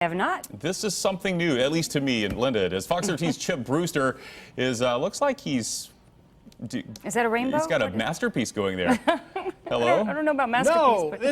I have not. This is something new, at least to me and Linda. It is. Fox 13's Chip Brewster is looks like he's. Is that a rainbow? He's got a masterpiece going there. Hello? I don't know about masterpiece. No, but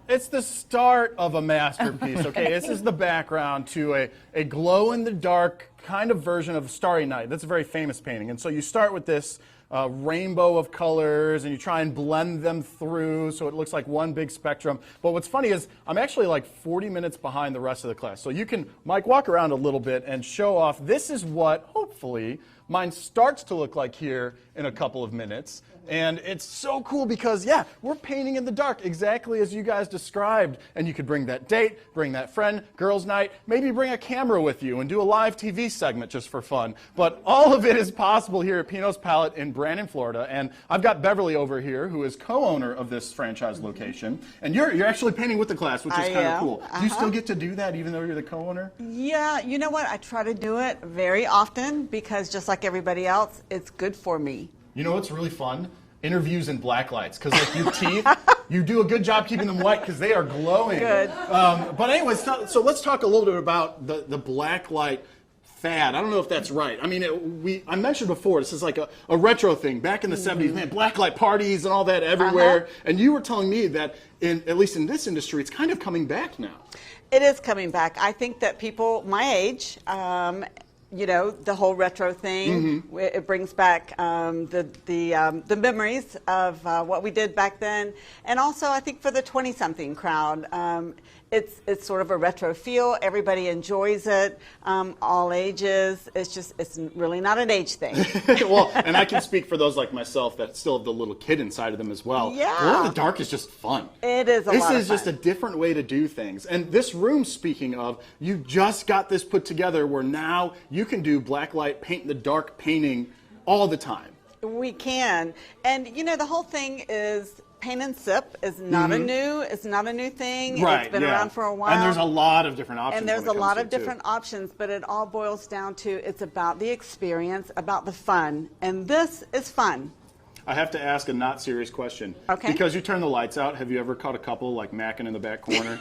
it's the start of a masterpiece, okay? This is the background to a glow-in-the-dark kind of version of Starry Night. That's a very famous painting. And so you start with this rainbow of colors, and you try and blend them through so it looks like one big spectrum. But what's funny is I'm actually like 40 minutes behind the rest of the class. So you can, Mike, walk around a little bit and show off. This is what, hopefully, mine starts to look like here in a couple of minutes. And it's so cool because, yeah, we're painting in the dark exactly as you guys described. And you could bring that date, bring that friend, girls' night, maybe bring a camera with you and do a live TV segment just for fun. But all of it is possible here at Pinot's Palette in Brandon, Florida. And I've got Beverly over here, who is co-owner of this franchise location. And you're actually painting with the class, which is kind of cool. Do you still get to do that even though you're the co-owner? Yeah, you know what? I try to do it very often because just like everybody else, it's good for me. You know what's really fun? Interviews in black lights, because like your teeth, you do a good job keeping them white because they are glowing. Good. But anyways, so let's talk a little bit about the black light fad. I don't know if that's right. I mean, I mentioned before, this is like a retro thing. Back in the 70s, man, black light parties and all that everywhere. And you were telling me that, at least in this industry, it's kind of coming back now. It is coming back. I think that people my age, you know, the whole retro thing, it brings back the memories of what we did back then. And also, I think for the 20-something crowd, it's sort of a retro feel. Everybody enjoys it, all ages. It's really not an age thing. Well, and I can speak for those like myself that still have the little kid inside of them as well. Yeah. Glow in the dark is just fun. It is a lot of fun. This is just a different way to do things. And this room, speaking of, you just got this put together where now you can do black light, paint in the dark painting all the time. We can. And, you know, the whole thing is paint and sip is not it's not a new thing. Right, it's been around for a while. And there's a lot of different options. And there's a lot of different options, but it all boils down to it's about the experience, about the fun. And this is fun. I have to ask a not serious question. Okay. Because you turn the lights out, have you ever caught a couple like macking in the back corner?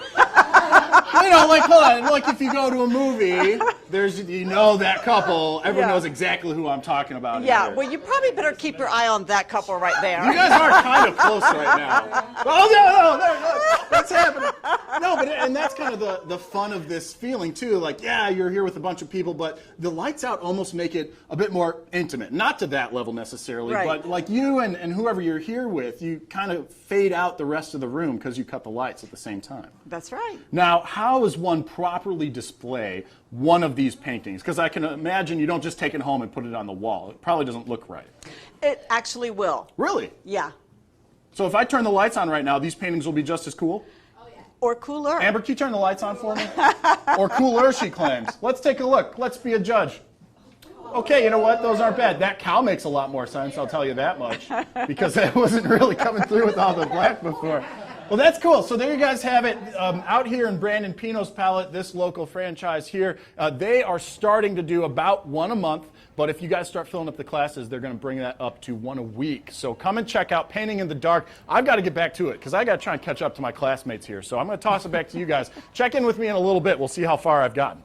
You know, like, hold on, like if you go to a movie, you know that couple, everyone knows exactly who I'm talking about. Yeah, well, you probably better keep your eye on that couple right there. You guys are kind of close right now. Oh, no, that's happening. No, but and that's kind of the fun of this feeling too. Like, yeah, you're here with a bunch of people, but the lights out almost make it a bit more intimate. Not to that level necessarily, but like you and whoever you're here with, you kind of fade out the rest of the room because you cut the lights at the same time. That's right. Now, how does one properly display one of these paintings? Because I can imagine you don't just take it home and put it on the wall. It probably doesn't look right. It actually will. Really? Yeah. So if I turn the lights on right now, these paintings will be just as cool? Oh, yeah. Or cooler. Amber, can you turn the lights on for me? Or cooler, she claims. Let's take a look. Let's be a judge. Okay, you know what? Those aren't bad. That cow makes a lot more sense, I'll tell you that much. Because that wasn't really coming through with all the black before. Well, that's cool. So there you guys have it. Out here in Brandon, Pinot's Palette, this local franchise here, they are starting to do about one a month. But if you guys start filling up the classes, they're going to bring that up to one a week. So come and check out Painting in the Dark. I've got to get back to it because I got to try and catch up to my classmates here. So I'm going to toss it back to you guys. Check in with me in a little bit. We'll see how far I've gotten.